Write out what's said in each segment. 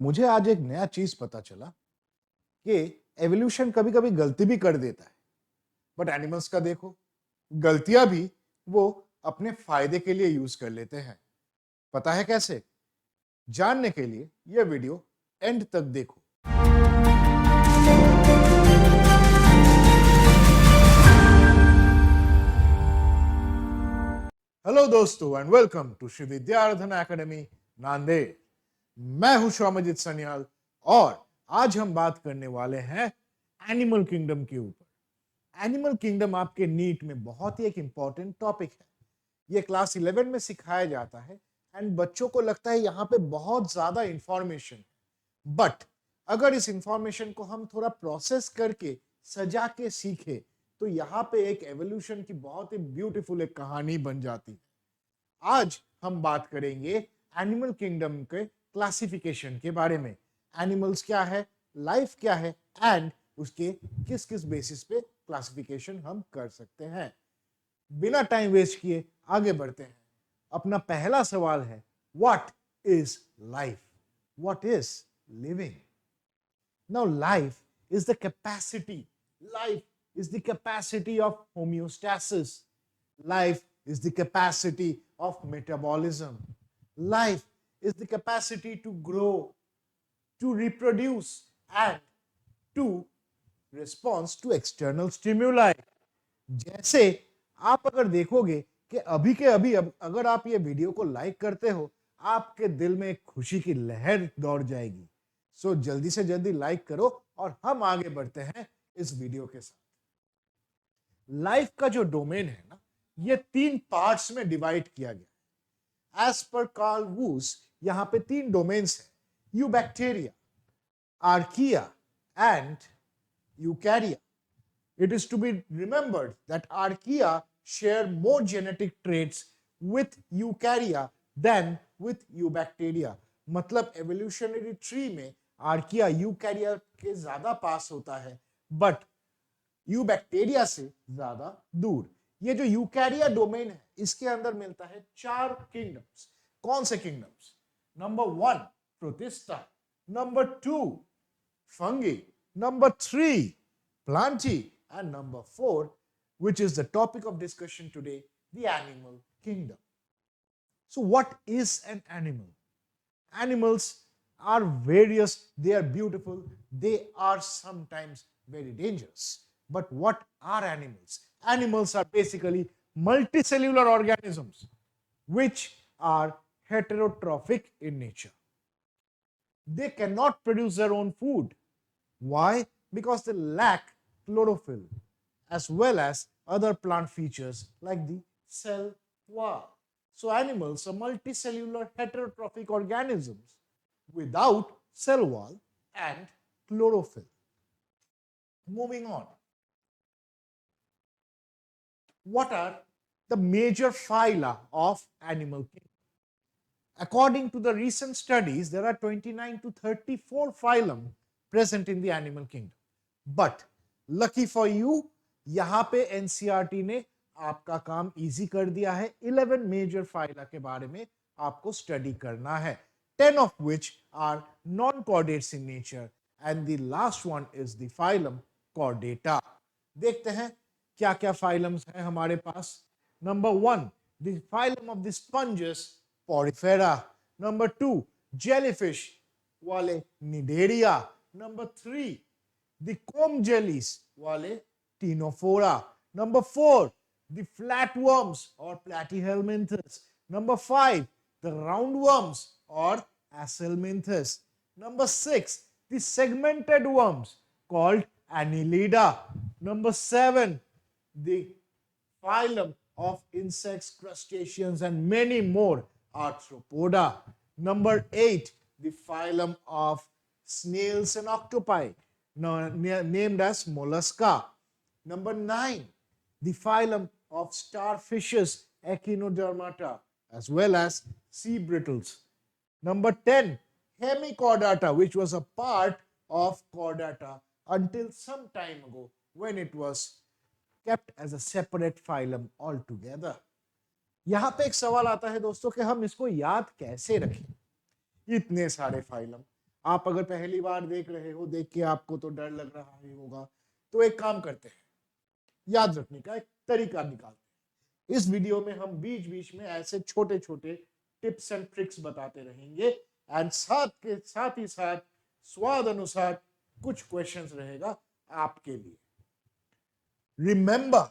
मुझे आज एक नया चीज पता चला कि एवोल्यूशन कभी कभी गलती भी कर देता है। बट एनिमल्स का देखो, गलतियां भी वो अपने फायदे के लिए यूज कर लेते हैं। पता है कैसे? जानने के लिए यह वीडियो एंड तक देखो। हेलो दोस्तों and welcome to Shri Vidyarthan academy Nanded. मैं हूं श्यामजीत सन्याल और आज हम बात करने वाले हैं एनिमल किंगडम के ऊपर। एनिमल किंगडम आपके नीट में बहुत ही एक इंपॉर्टेंट टॉपिक है। ये क्लास 11 में सिखाया जाता है एंड बच्चों को लगता है यहाँ पे बहुत ज्यादा इंफॉर्मेशन है। बट अगर इस इंफॉर्मेशन को हम थोड़ा प्रोसेस करके सजा के सीखे तो यहाँ पे एक एवोल्यूशन की बहुत ही ब्यूटीफुल एक कहानी बन जाती है। आज हम बात करेंगे एनिमल किंगडम के क्लासिफिकेशन के बारे में। एनिमल्स क्या है, लाइफ क्या है एंड उसके किस किस बेसिस पे क्लासिफिकेशन हम कर सकते हैं। बिना टाइम वेस्ट किए आगे बढ़ते हैं। अपना पहला सवाल है, what is life? What is living? Now, life is the capacity. Life is the capacity of homeostasis. Life is the capacity of metabolism. Life is the capacity to grow, to reproduce, and to respond to external stimuli. जैसे आप अगर देखोगे कि अभी के अभी अगर आप ये वीडियो को लाइक करते हो, आपके दिल में एक खुशी की लहर दौड़ जाएगी। सो जल्दी से जल्दी लाइक करो और हम आगे बढ़ते हैं इस वीडियो के साथ। लाइफ का जो डोमेन है ना, ये 3 पार्ट्स में डिवाइड किया गया है। एज पर कार्ल वूस यहां पे 3 डोमेन्स है, eubacteria, archaea and यूकैरिया। It is to be remembered that archaea share more genetic traits with eukarya than with eubacteria. मतलब evolutionary tree में आर्किया यूकैरिया के ज्यादा पास होता है बट यूबैक्टीरिया से ज्यादा दूर। ये जो यूकैरिया डोमेन है इसके अंदर मिलता है 4 किंगडम्स। कौन से kingdoms? Number 1 protista, number 2 fungi, number 3 plantae, and number 4, which is the topic of discussion today, the animal kingdom. So what is an animal? Animals are various, they are beautiful, they are sometimes very dangerous. But what are animals? Animals are basically multicellular organisms which are heterotrophic in nature. They cannot produce their own food. Why? Because they lack chlorophyll as well as other plant features like the cell wall. So animals are multicellular heterotrophic organisms without cell wall and chlorophyll. Moving on. What are the major phyla of animal kingdom? According to the recent studies, there are 29 to 34 phylum present in the animal kingdom. But lucky for you, यहां पे NCERT ने आपका काम easy कर दिया है। 11 major phyla के बारे में आपको स्टडी करना है, 10 of which are non-chordates in nature and the last one is the phylum Chordata. देखते हैं क्या क्या फाइलम्स हैं हमारे पास। Number 1 the phylum of the sponges Porifera. Number 2 jellyfish वाले Nidaria. Number 3 the comb jellies wale Ctenophora. Number 4 the flatworms or Platyhelminthes. Number 5 the roundworms or Acelminthes. Number 6 the segmented worms called Annelida. Number 7 the phylum of insects, crustaceans and many more Arthropoda. Number 8 the phylum of snails and octopi named as Mollusca. Number 9, the phylum of starfishes, Echinodermata, as well as sea brittles. Number 10, Hemichordata, which was a part of Chordata until some time ago when it was kept as a separate phylum altogether. यहां पे एक सवाल आता है दोस्तों कि हम इसको याद कैसे रखें, इतने सारे फाइलम। आप अगर पहली बार देख रहे हो, देख के आपको तो डर लग रहा ही होगा, तो एक काम करते हैं, याद रखने का एक तरीका निकालते हैं। इस वीडियो में हम बीच बीच में ऐसे छोटे छोटे टिप्स एंड ट्रिक्स बताते रहेंगे, एंड साथ ही साथ स्वाद अनुसार कुछ क्वेश्चंस रहेगा आपके लिए। Remember,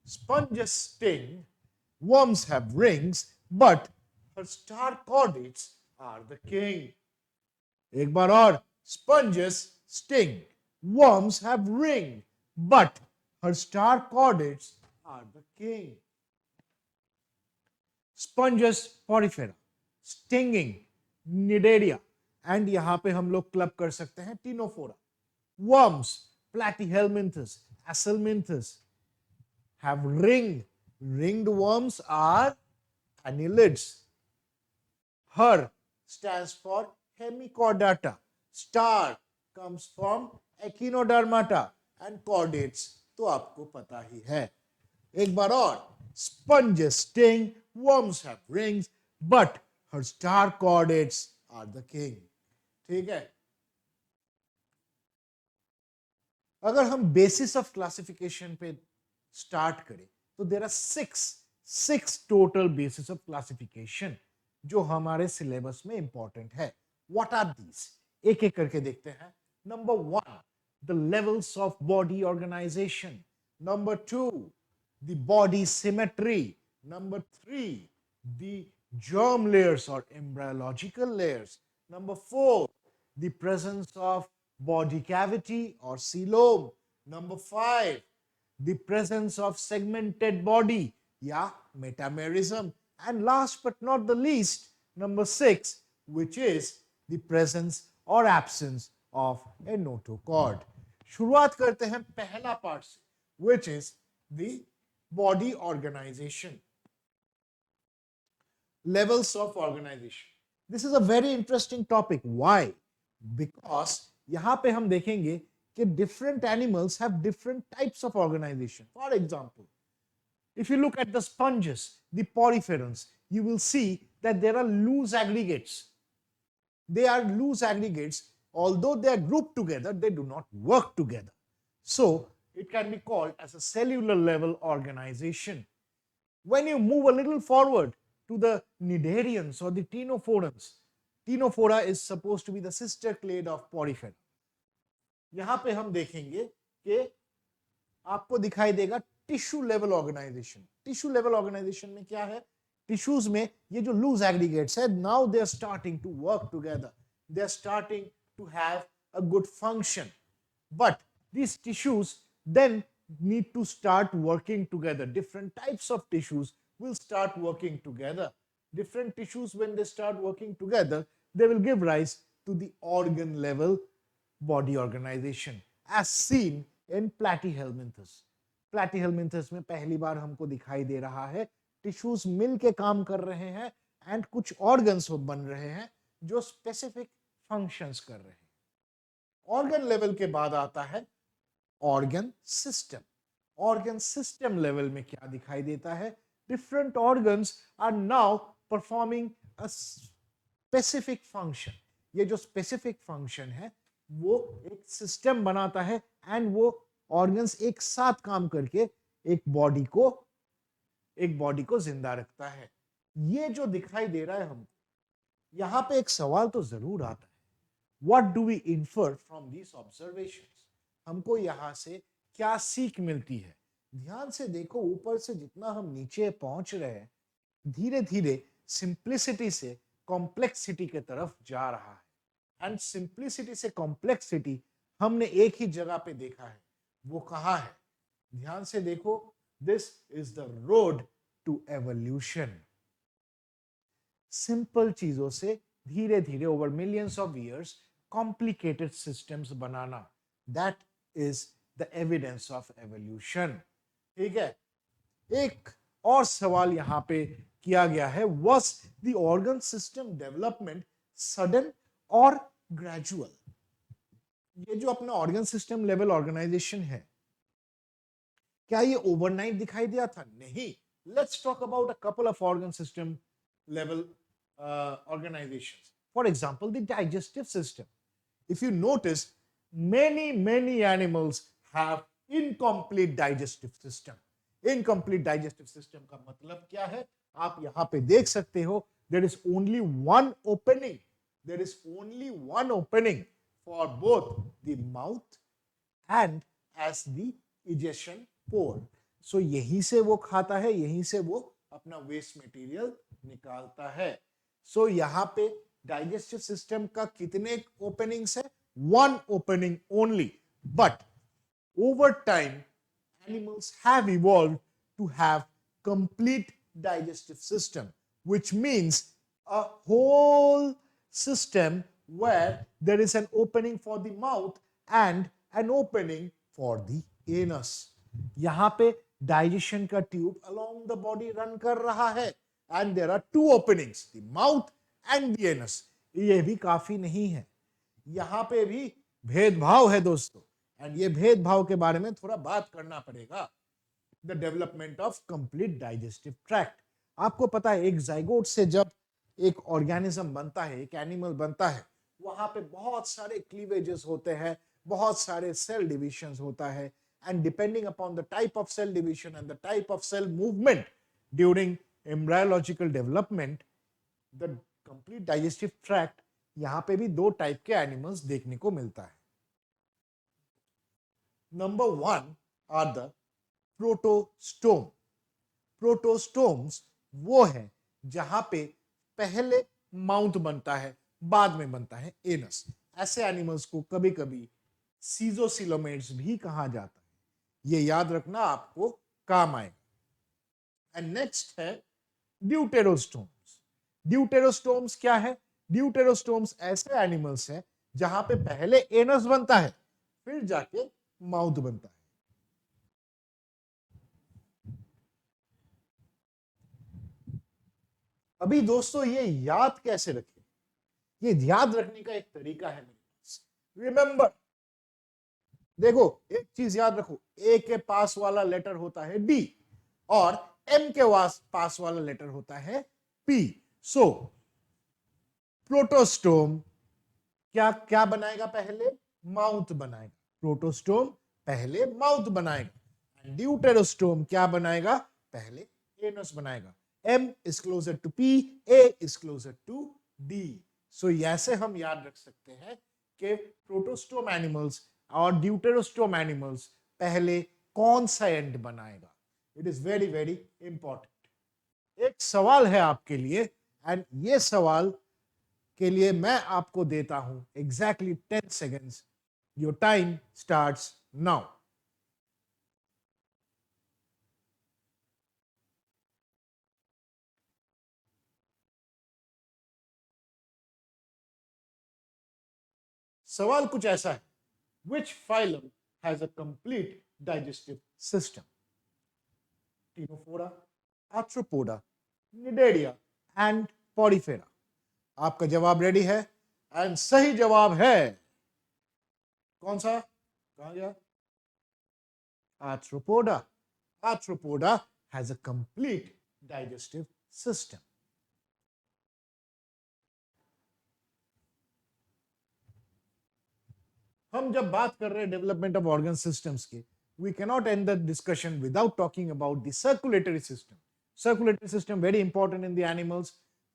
sponges sting, worms have rings, but her star chordates are the king. एक बार और, sponges sting, worms have ring, but her star chordates are the king. Sponges porifera, stinging nidaria, and यहां पे हम लोग club कर सकते हैं Ctenophora. Worms, platyhelminthes, acelminthes have ring. Ringed worms are annelids. Her stands for hemichordata. Star comes from echinodermata and chordates तो आपको पता ही है. एक बार और, sponges sting, worms have rings, but her star chordates are the king. ठीक है. अगर हम बेसिस ऑफ क्लासिफिकेशन पे स्टार्ट करें तो there are six total basis of classification जो हमारे सिलेबस में इंपॉर्टेंट है. What are these? एक एक करके देखते हैं. Number 1, the levels of body organisation. Number 2, the body symmetry. Number 3, the germ layers or embryological layers. Number 4, the presence of body cavity or coelom. Number 5, the presence of segmented body, yeah, metamerism. And last but not the least, number 6, which is the presence or absence of a notochord. शुरुआत करते हैं पहला part से, which is the body organization. Levels of organization. This is a very interesting topic. Why? Because यहां पे हम देखेंगे कि different animals have different types of organization. For example, if you look at the sponges, the poriferans, you will see that there are loose aggregates. They are loose aggregates. Although they are grouped together, they do not work together. So it can be called as a cellular level organization. When you move a little forward to the cnidarians or the ctenophorans, ctenophora is supposed to be the sister clade of porifera. यहां पे हम देखेंगे कि आपको दिखाई देगा tissue level organisation. Tissue level organisation में क्या है? टिश्यूज में ये जो लूज एग्रीगेट्स है, now they are starting to work together, they are starting to have a good function, but these tissues then need to start working together. Different types of tissues will start working together. Different tissues, when they start working together, they will give rise to the organ level body organization as seen in platyhelminthes. Platyhelminthes में पहली बार हमको दिखाई दे रहा है tissues मिल के काम कर रहे हैं एंड कुछ ऑर्गन्स बन रहे हैं जो स्पेसिफिक फंक्शंस कर रहे हैं. ऑर्गन लेवल के बाद आता है organ system. Organ system level में क्या दिखाई देता है? Different organs are now performing a specific function. ये जो स्पेसिफिक फंक्शन है वो एक सिस्टम बनाता है एंड वो ऑर्गन्स एक साथ काम करके एक बॉडी को जिंदा रखता है. ये जो दिखाई दे रहा है हमको, यहां पे एक सवाल तो जरूर आता है, what do we infer from these observations? हमको यहां से क्या सीख मिलती है? ध्यान से देखो, ऊपर से जितना हम नीचे पहुंच रहे हैं, धीरे धीरे सिंप्लिसिटी से कॉम्प्लेक्सिटी की तरफ जा रहा है. एंड सिंप्लिसिटी से कॉम्प्लेक्सिटी हमने एक ही जगह पे देखा है. वो कहां है? ध्यान से देखो, this is the road to evolution. Simple चीजों से धीरे धीरे over millions of years complicated systems बनाना, that is the evidence of evolution. ठीक है. एक और सवाल यहां पे किया गया है, was the organ system development sudden और ग्रेजुअल? ये जो अपना ऑर्गन सिस्टम लेवल ऑर्गेनाइजेशन है, क्या ये ओवरनाइट दिखाई दिया था? नहीं. Let's talk about a couple of organ system level organizations. For example, the digestive system. If you notice, many animals have incomplete digestive system. Incomplete digestive system का मतलब क्या है? आप यहां पे देख सकते हो, there is only one opening. There is only one opening for both the mouth and as the ejection pore. So यहीं से वो खाता है, यहीं से वो अपना वेस्ट मटेरियल निकालता है. So यहाँ पे डाइजेस्टिव सिस्टम का कितने ओपनिंग्स है? One opening only. But over time, animals have evolved to have complete digestive system, which means a whole system where there is an opening for the mouth and an opening for the anus. यहाँ पे digestion का tube along the body run कर रहा है and there are two openings, the mouth and the anus. ये भी काफी नहीं है, यहाँ पे भी भेदभाव है दोस्तों, एंड ये भेदभाव के बारे में थोड़ा बात करना पड़ेगा. The development of complete digestive tract. आपको पता है, एक जाइगोट से जब एक ऑर्गेनिज्म बनता है, एक एनिमल बनता है, वहां पे बहुत सारे क्लीवेजेस होते हैं, बहुत सारे सेल डिविजन्स होता है, and depending upon the type of cell division and the type of cell movement during embryological development, the complete digestive tract, यहां पे भी दो टाइप के एनिमल्स देखने को मिलता है. Number one are the protostome. Protostomes वो है जहां पे पहले माउथ बनता है, बाद में बनता है एनस. ऐसे एनिमल्स को कभी कभी सीजोसिलोमेट्स भी कहा जाता है. ये याद रखना, आपको काम आएगा. एंड नेक्स्ट है ड्यूटेरोस्टोम्स. ड्यूटेरोस्टोम्स क्या है? ड्यूटेरोस्टोम्स ऐसे एनिमल्स हैं जहां पे पहले एनस बनता है, फिर जाके माउथ बनता है. अभी दोस्तों ये याद कैसे रखें? ये याद रखने का एक तरीका है मेरे पास. रिमेंबर, देखो एक चीज याद रखो, ए के पास वाला लेटर होता है डी और एम के पास वाला लेटर होता है पी. सो प्रोटोस्टोम क्या क्या बनाएगा? पहले माउथ बनाएगा. प्रोटोस्टोम पहले माउथ बनाएगा. ड्यूटेरोस्टोम क्या बनाएगा? पहले एनस बनाएगा. M is closer to P, A is closer to D. So ऐसे हम याद रख सकते हैं कि प्रोटोस्टोम एनिमल्स और ड्यूटेरोस्टोम एनिमल्स पहले कौन सा एंड बनाएगा. It is very very important. एक सवाल है आपके लिए, एंड ये सवाल के लिए मैं आपको देता हूं exactly 10 seconds. Your time starts now. सवाल कुछ ऐसा है, which phylum has a complete digestive system? Ctenophora, Arthropoda, Cnidaria and Porifera. आपका जवाब रेडी है? एंड सही जवाब है कौन सा? कहां गया? Arthropoda. Arthropoda has a complete digestive system. हम जब बात कर रहे हैं डेवलपमेंट ऑफ ऑर्गन सिस्टम्स की, we cannot end the discussion without talking about the circulatory system. Circulatory system very important in the animals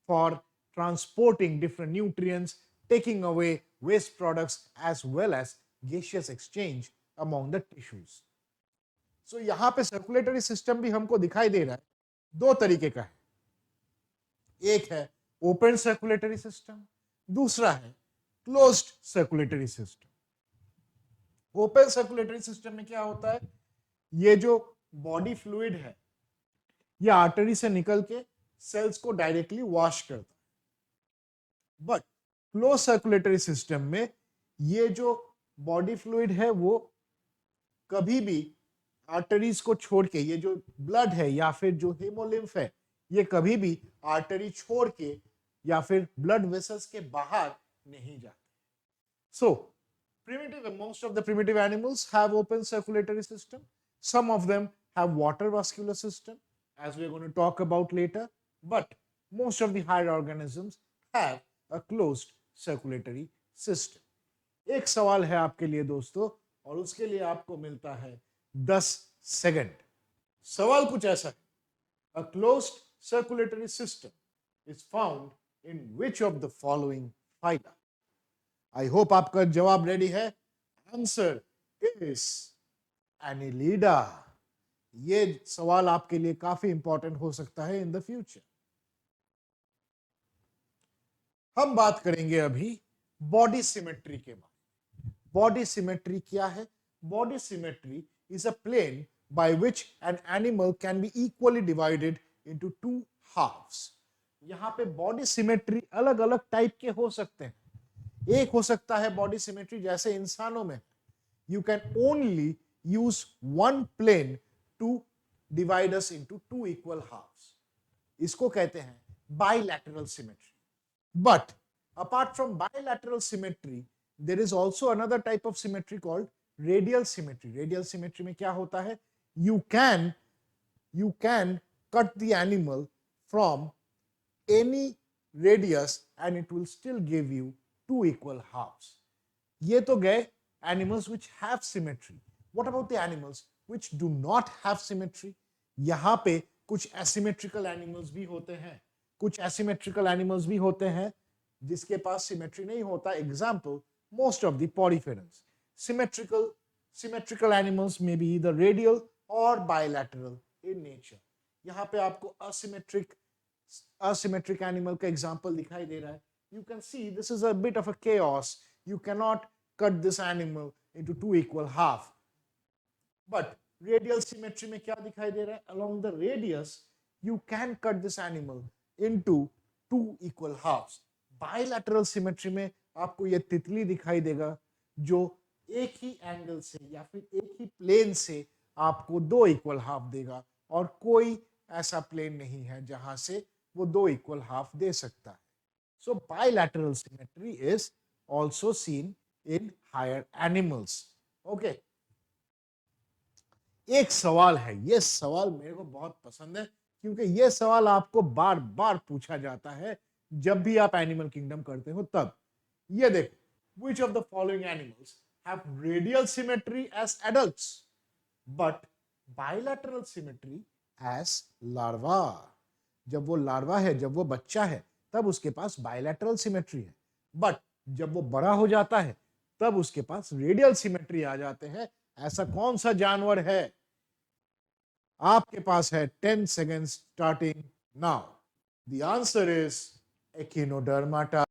for transporting different nutrients, taking away waste products as well as gaseous exchange among the tissues. So यहाँ पे circulatory system भी हमको दिखाई दे रहा है, दो तरीके का है. एक है open circulatory system, दूसरा है closed circulatory system. Open circulatory system में क्या होता है? ये जो बॉडी फ्लूइड है, ये आर्टरी से निकल के सेल्स को डायरेक्टली वॉश करता है. बट क्लोज सर्कुलेटरी सिस्टम में ये जो बॉडी फ्लूइड है वो कभी भी आर्टरीज को छोड़ के, ये जो ब्लड है या फिर जो हेमोलिम्फ है, ये कभी भी आर्टरी छोड़ के या फिर ब्लड वेसल्स के बाहर नहीं जाते. सो most of the primitive animals have open circulatory system. Some of them have water vascular system, as we are going to talk about later. But most of the higher organisms have a closed circulatory system। एक सवाल है आपके लिए दोस्तों, और उसके लिए आपको मिलता है 10 सेकंड। सवाल कुछ ऐसा है, a closed circulatory system is found in which of the following phyla? I hope आपका जवाब रेडी है। Answer is Annelida. ये सवाल आपके लिए काफी इंपॉर्टेंट हो सकता है इन द फ्यूचर। हम बात करेंगे अभी बॉडी सिमेट्री के बारे में। बॉडी सिमेट्री क्या है? Body symmetry is a plane by which an animal can be equally divided into two halves. यहां पे बॉडी सिमेट्री अलग अलग टाइप के हो सकते हैं। एक हो सकता है बॉडी सिमेट्री जैसे इंसानों में, you can only use one plane to divide us into two equal halves. इसको कहते हैं bilateral symmetry. But apart from bilateral symmetry, there is also another type of symmetry called radial symmetry। Radial symmetry में क्या होता है? You can cut the animal from any radius and it will still give you two equal halves। ये तो गए animals which have symmetry। What about the animals which do not have symmetry? यहां पे कुछ asymmetrical animals भी होते हैं, कुछ asymmetrical animals भी होते हैं जिसके पास सिमेट्री नहीं होता। Example, most of the poriferas. Symmetrical animals में बी ईदर रेडियल और बायलैटरल इन नेचर। यहां पे आपको असिमेट्रिक एनिमल का एग्जाम्पल दिखाई दे रहा है। You can see this is a bit of a chaos। You can not cut this animal into two equal half. But radial symmetry में क्या दिखाई दे रहा है? Along the radius you can cut this animal into two equal halves। Bilateral symmetry में आपको यह तितली दिखाई देगा जो एक ही एंगल से या फिर एक ही प्लेन से आपको दो इक्वल हाफ देगा, और कोई ऐसा प्लेन नहीं है जहां से वो दो इक्वल हाफ दे सकता है। So bilateral symmetry is also seen in higher animals. Okay, एक सवाल है, ये सवाल मेरे को बहुत पसंद है क्योंकि यह सवाल आपको बार बार पूछा जाता है जब भी आप एनिमल किंगडम करते हो। तब ये देखो, which of the following animals have radial symmetry as adults but bilateral symmetry as larva? जब वो लार्वा है, जब वो बच्चा है, तब उसके पास बायलैटरल सिमेट्री है, बट जब वो बड़ा हो जाता है तब उसके पास रेडियल सिमेट्री आ जाते हैं। ऐसा कौन सा जानवर है? आपके पास है 10 seconds starting now। The answer is Echinodermata।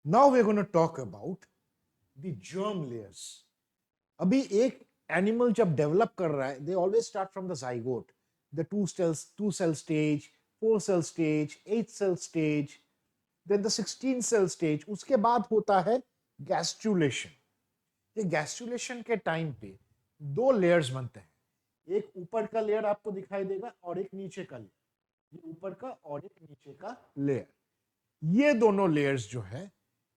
Now we're going to talk about the germ layers। अभी एक एनिमल जब डेवलप कर रहा है, they always start from the zygote, the two cell stage, 4 cell stage, 8 cell stage, then the 16 cell stage। उसके बाद होता है गैस्ट्रुलेशन। ये गैस्ट्रुलेशन के टाइम पे दो लेयर्स बनते हैं, एक ऊपर का लेयर आपको दिखाई देगा और एक नीचे का लेयर। ये ऊपर का और एक नीचे का लेयर, ये दोनों लेयर्स जो है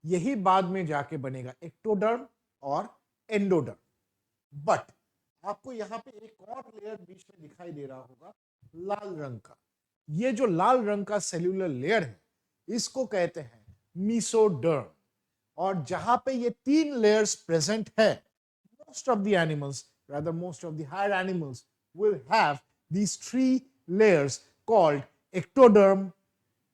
यही बाद में जाके बनेगा एक्टोडर्म और एंडोडर्म। बट आपको यहां पे एक और लेयर बीच में दिखाई दे रहा होगा, लाल रंग का। ये जो लाल रंग का सेल्यूलर लेयर है, इसको कहते हैं मीसोडर्म। और जहां पे ये तीन लेयर्स प्रेजेंट है, most of the animals, rather most of the higher animals will have these three layers called ectoderm,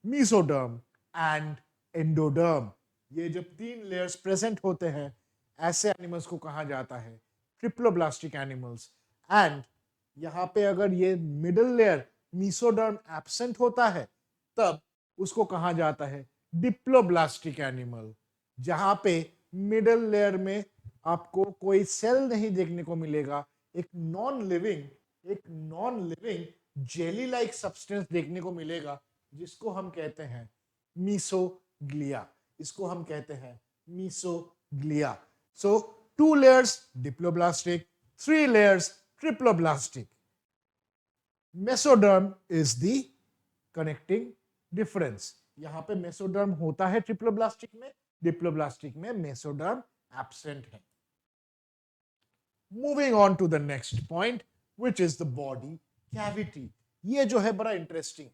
mesoderm and endoderm। ये जब तीन लेयर्स प्रेजेंट होते हैं, ऐसे एनिमल्स को कहा जाता है ट्रिप्लोब्लास्टिक एनिमल्स। एंड यहां पे अगर ये मिडिल लेयर मीसोडर्म एब्सेंट होता है, तब उसको कहा जाता है डिप्लोब्लास्टिक एनिमल। जहां पे मिडिल लेयर में आपको कोई सेल नहीं देखने को मिलेगा, एक non living jelly like substance देखने को मिलेगा, जिसको हम कहते हैं मीसोग्लिया। इसको हम कहते हैं mesoglea. So 2 layers diploblastic, 3 layers triploblastic. Mesoderm is the connecting difference. यहां पे मेसोडर्म होता है ट्रिप्लोब्लास्टिक में, डिप्लोब्लास्टिक में मेसोडर्म एब्सेंट है। Moving on to the next point, which is the body cavity. ये जो है बड़ा इंटरेस्टिंग।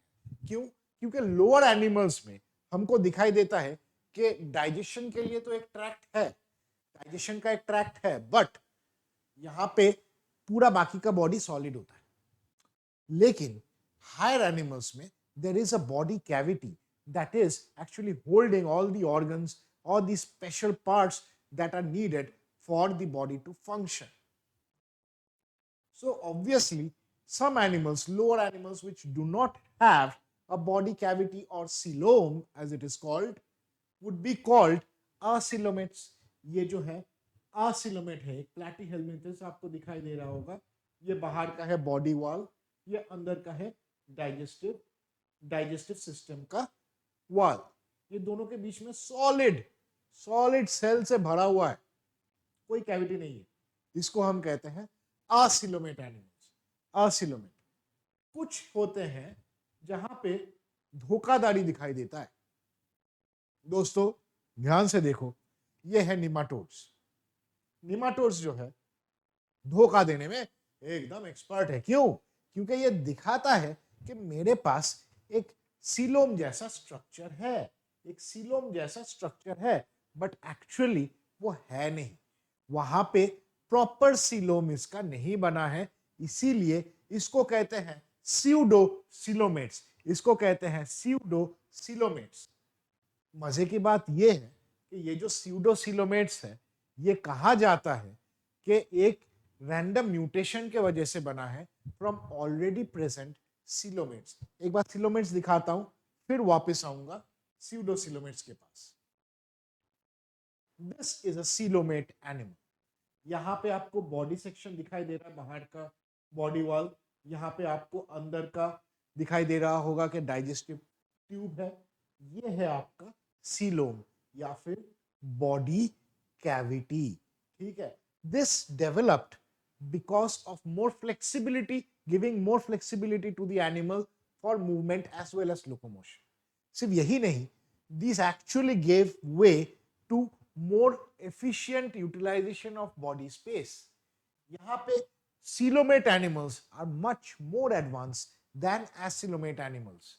क्यों? क्योंकि लोअर एनिमल्स में हमको दिखाई देता है कि डाइजेशन के लिए तो एक ट्रैक्ट है, डाइजेशन का एक ट्रैक्ट है, बट यहां पे पूरा बाकी का बॉडी सॉलिड होता है। लेकिन हायर एनिमल्स में there is a body cavity that is actually holding all the organs or the special parts that are needed for the body to function. So obviously some animals, lower animals which do not have a body cavity or coelom as it is called, would be called acoelomates. ये जो है acoelomate है, एक platyhelminthes आपको दिखाई दे रहा होगा, ये बाहर का है बॉडी वॉल, ये अंदर का है डाइजेस्टिव सिस्टम का वॉल। ये दोनों के बीच में सॉलिड सेल से भरा हुआ है, कोई कैविटी नहीं है। इसको हम कहते हैं acoelomate एनिमल्स। acoelomate कुछ होते हैं जहां पे धोखाधड़ी दिखाई देता है। दोस्तों ध्यान से देखो, ये है निमाटोड्स। निमाटोड्स जो है धोखा देने में एकदम एक्सपर्ट है। क्यों? क्योंकि ये दिखाता है कि मेरे पास एक सीलोम जैसा स्ट्रक्चर है, एक सीलोम जैसा स्ट्रक्चर है, बट एक्चुअली वो है नहीं। वहां पे प्रॉपर सीलोम इसका नहीं बना है, इसीलिए इसको कहते हैं स्यूडोसिलोमेट्स। इसको कहते हैं स्यूडोसिलोमेट्स। मजे की बात ये है कि ये जो स्यूडोसिलोमेट्स है, ये कहा जाता है कि एक रैंडम म्यूटेशन के वजह से बना है फ्रॉम ऑलरेडी प्रेजेंट सिलोमेट्स। एक बार सिलोमेट्स दिखाता हूं, फिर वापस आऊंगा स्यूडोसिलोमेट्स के पास। This is a coelomate animal. यहां पे आपको बॉडी सेक्शन दिखाई दे रहा है, बाहर का बॉडी वॉल। यहां पे आपको अंदर का दिखाई दे रहा होगा कि डाइजेस्टिव ट्यूब है। ये है आपका सीलोम या फिर बॉडी कैविटी। ठीक है, this developed because of more flexibility, giving more flexibility to the animal for movement as well as locomotion. सिर्फ यही नहीं, these actually gave way to more efficient utilization of body space. यहाँ पे coelomate animals are much more advanced than acoelomate animals.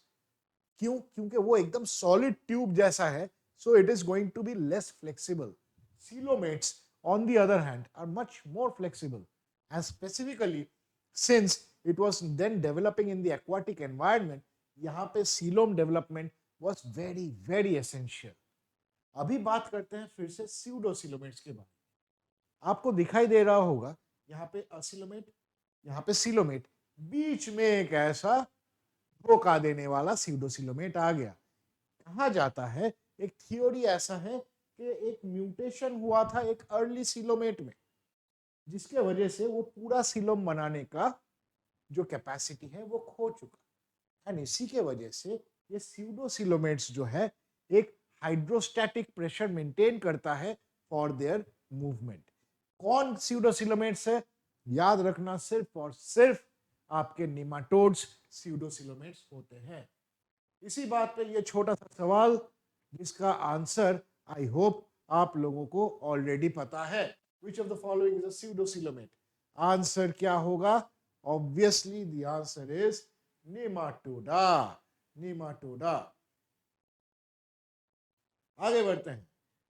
क्यों? क्योंकि वो एकदम solid tube जैसा है, so it is going to be less flexible. Coelomates, on the other hand, are much more flexible. And specifically, since it was then developing in the aquatic environment, यहाँ पे coelom development was very very essential. अभी बात करते हैं फिर से pseudocoelomates के बारे में। आपको दिखाई दे रहा होगा यहाँ पे असिलोमेट, यहाँ पे सिलोमेट, बीच में एक ऐसा धोखा देने वाला स्यूडोसिलोमेट आ गया। कहा जाता है, एक थियोरी ऐसा है कि एक म्यूटेशन हुआ था एक अर्ली सिलोमेट में, जिसके वजह से वो पूरा सिलोम बनाने का जो कैपेसिटी है वो खो चुका। एंड इसी के वजह से ये स्यूडोसिलोमेट्स जो है एक हाइड्रोस्टैटिक प्रेशर मेंटेन करता है फॉर देयर मूवमेंट। कौन स्यूडोसिलोमेट्स है? याद रखना, सिर्फ और सिर्फ आपके निमाटोड्स स्यूडोसिलोमेट्स होते हैं। इसी बात पे ये छोटा सा सवाल जिसका आंसर आई होप आप लोगों को ऑलरेडी पता है। Which of the following is a pseudocoelomate? Answer क्या होगा? Obviously the answer is nematoda. Nematoda. आगे बढ़ते हैं।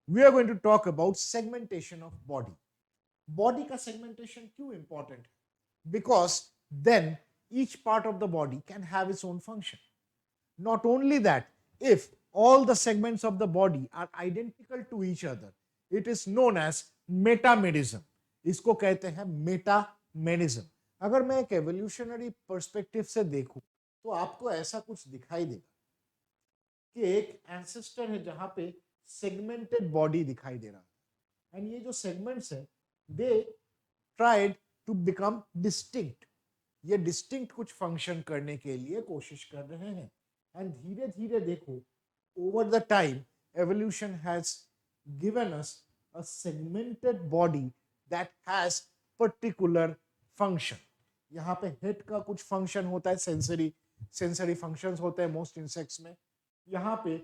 We are going to talk about segmentation of body. Body का segmentation क्यों important है? Because then each part of the body can have its own function. Not only that, if all the segments of the body are identical to each other, it is known as मेटामेडिज्म। इसको कहते हैं मेटामेडिज्म। अगर मैं एक evolutionary perspective से देखूं तो आपको ऐसा कुछ दिखाई देगा कि एक एंसेस्टर है जहां पे सेगमेंटेड बॉडी दिखाई दे रहा है, एंड ये जो सेगमेंट्स है they tried to become distinct. ये डिस्टिंक्ट कुछ फंक्शन करने के लिए कोशिश कर रहे हैं, एंड धीरे धीरे देखो over the time evolution has given us a segmented body that has particular function. यहाँ पे हेड का कुछ फंक्शन होता है, सेंसरी फंक्शंस होते हैं मोस्ट इंसेक्ट्स में। यहाँ पे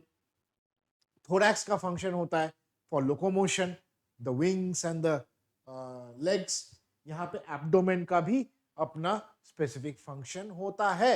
थोरैक्स का फंक्शन होता है for locomotion, the wings and the legs. यहाँ पे एब्डोमेन का भी अपना स्पेसिफिक फंक्शन होता है।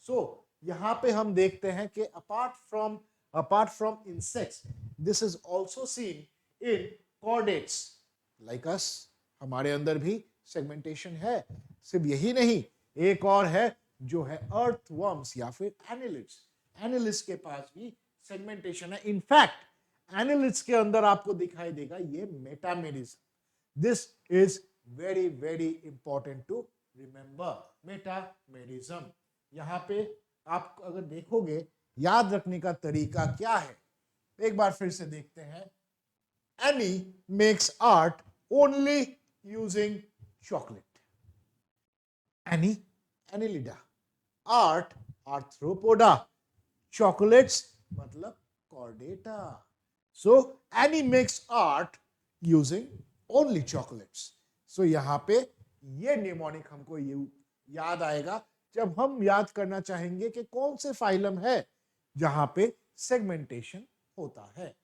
सो यहां पे हम देखते हैं कि apart from insects, this is also seen in chordates like us. हमारे अंदर भी सेगमेंटेशन है। सिर्फ यही नहीं, एक और है जो है अर्थवर्म्स या फिर एनिलिड्स। एनिलिड्स के पास भी सेगमेंटेशन है। इनफैक्ट एनिलिड्स के अंदर आपको दिखाई देगा ये metamerism. This is very very important to remember, metamerism. यहां पे आप अगर देखोगे, याद रखने का तरीका क्या है, एक बार फिर से देखते हैं। Any makes art only using chocolate. Any, Annelida, art, arthropoda, chocolates मतलब chordata. So Annie makes art using only chocolates. So यहाँ पे ये निमोनिक हमको याद आएगा जब हम याद करना चाहेंगे कि कौन से फाइलम है जहां पे सेगमेंटेशन होता है।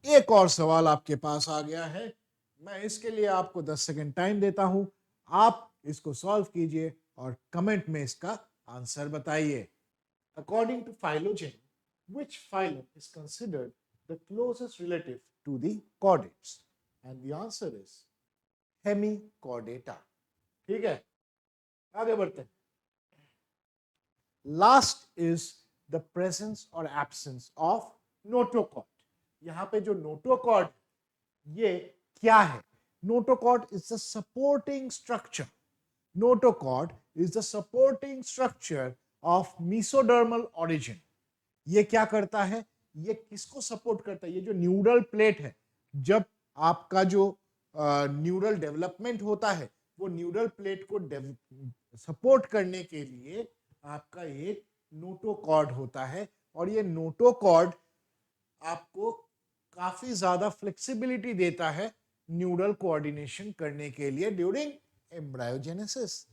एक और सवाल आपके पास आ गया है, मैं इसके लिए आपको 10 सेकंड टाइम देता हूं। आप इसको सॉल्व कीजिए और कमेंट में इसका आंसर बताइए। According to phylogen, which phylum is considered the closest relative to the chordates? And the answer is Hemichordata. ठीक है, आगे बढ़ते हैं। Last is the presence or absence of notochord. यहां पे जो notochord ये क्या है? Notochord is the supporting structure. Notochord is the supporting structure of mesodermal origin. ये क्या करता है? ये किसको सपोर्ट करता है? ये जो न्यूरल प्लेट है, जब आपका जो न्यूरल डेवलपमेंट होता है, वो न्यूरल प्लेट को सपोर्ट करने के लिए आपका एक नोटोकॉर्ड होता है। और ये नोटोकॉर्ड आपको काफी ज्यादा फ्लेक्सिबिलिटी देता है न्यूरल कोऑर्डिनेशन करने के लिए ड्यूरिंग एम्ब्रायोजेनेसिस।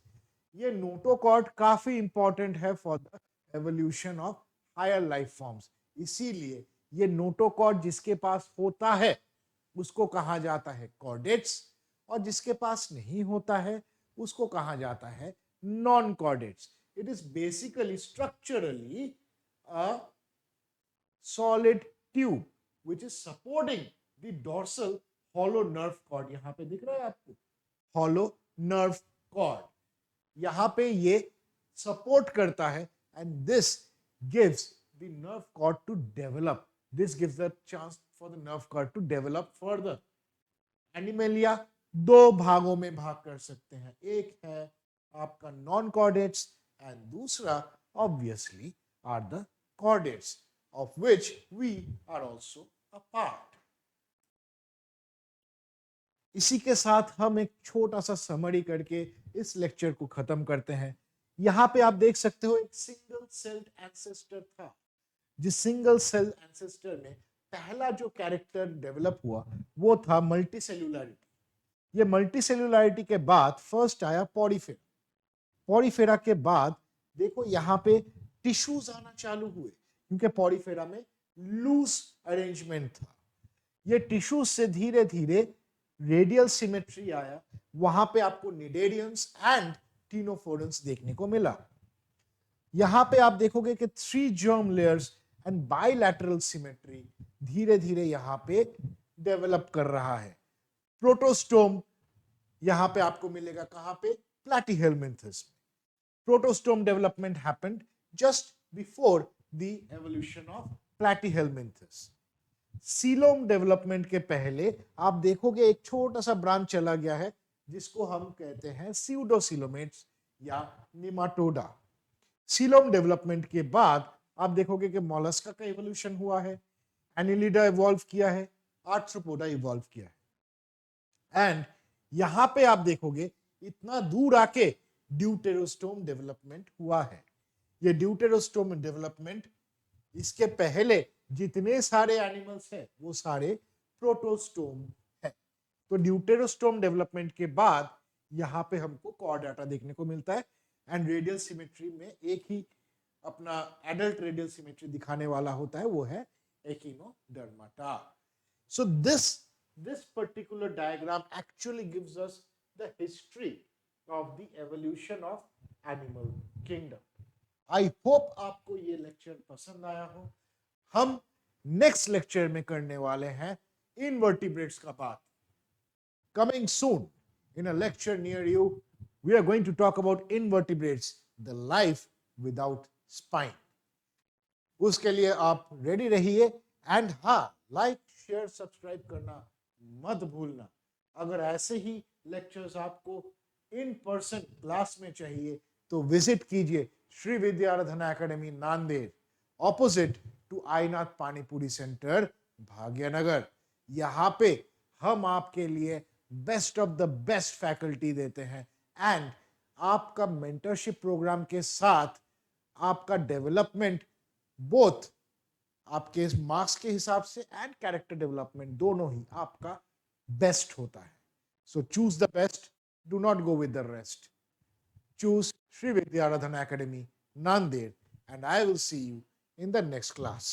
ये नोटोकॉर्ड काफी इंपॉर्टेंट है for the evolution of higher life forms. इसीलिए ये नोटोकॉर्ड जिसके पास होता है उसको कहा जाता है कॉर्डेट्स, और जिसके पास नहीं होता है उसको कहा जाता है non chordates. It is basically structurally a solid tube which is supporting the dorsal hollow nerve cord। यहां पे दिख रहा है आपको hollow nerve cord, यहां पे ये सपोर्ट करता है and this gives the nerve cord to develop, this gives the chance for the nerve cord to develop further। Animalia दो भागों में भाग कर सकते हैं, एक है आपका नॉन कॉर्डेट्स एंड दूसरा obviously are the chordates of which we are also a part। इसी के साथ हम एक छोटा सा समरी करके इस लेक्चर को खत्म करते हैं। यहां पे आप देख सकते हो एक सिंगल सेल्ड एंसेस्टर था। जिस सिंगल सेल एंसेस्टर में पहला जो कैरेक्टर डेवलप हुआ वो था मल्टीसेल्युलरिटी। ये मल्टीसेल्युलरिटी के बाद फर्स्ट आया पॉरीफेरा। पॉरीफेरा के बाद देखो यहां पे टिश्यूज आना चालू हुए, क्योंकि पॉरीफेरा में लूज अरेंजमेंट था। ये टिश्यूज से धीरे धीरे रेडियल सिमेट्री आया, वहां पे आपको निडेरियंस एंड टीनोफोरंस देखने को मिला। यहां पे आप देखोगे कि 3 germ layers and bilateral symmetry धीरे धीरे यहां पे डेवलप कर रहा है। प्रोटोस्टोम यहां पे आपको मिलेगा कहां पे? प्लैटीहेलमिन्थस में। Protostome development happened just before the evolution of platyhelminthes। Coelom development के पहले आप देखोगे एक छोटा सा ब्रांच चला गया है जिसको हम कहते हैं स्यूडोसिलोमेट्स या निमाटोडा। सीलोम डेवलपमेंट के बाद आप देखोगे कि मोलस्का का इवोल्यूशन हुआ है, एनिलिडा इवॉल्व किया है, आर्थ्रोपोडा इवॉल्व किया है। एंड यहां पे आप देखोगे इतना दूर आके ड्यूटेरोस्टोम डेवलपमेंट हुआ है। ये ड्यूटेरोस्टोम डेवलपमेंट, इसके पहले जितने सारे एनिमल्स हैं वो सारे प्रोटोस्टोम है। तो ड्यूटेरोस्टोम डेवलपमेंट के बाद यहां पे हमको कॉर्डाटा देखने को मिलता है एंड रेडियल सिमेट्री में एक ही अपना एडल्ट रेडियल सिमेट्री दिखाने वाला होता है, वो है एकिनोडर्माटा। सो this particular diagram actually gives us the history of the evolution of animal kingdom. I hope आपको ये लेक्चर पसंद आया हो। हम नेक्स्ट लेक्चर में करने वाले हैं इनवर्टिब्रेट्स का बात। Coming soon in a lecture near you, we are going to talk about invertebrates, the life without spine. उसके लिए आप रेडी रहिए एंड हाँ, लाइक शेयर सब्सक्राइब करना मत भूलना। अगर ऐसे ही लेक्चर्स आपको इन पर्सन क्लास में चाहिए तो विजिट कीजिए Shri Vidyaradhana academy Nanded, opposite to Ainath panipuri centre, Bhagyanagar. यहाँ पे हम आपके लिए best of the best faculty देते हैं एंड आपका मेंटरशिप प्रोग्राम के साथ आपका डेवलपमेंट बोथ आपके मार्क्स के हिसाब से एंड कैरेक्टर डेवलपमेंट दोनों ही आपका बेस्ट होता है। So choose the best, do not go with the rest. Choose Sri Vidyaradhana Academy, Nanded, and I will see you in the next class.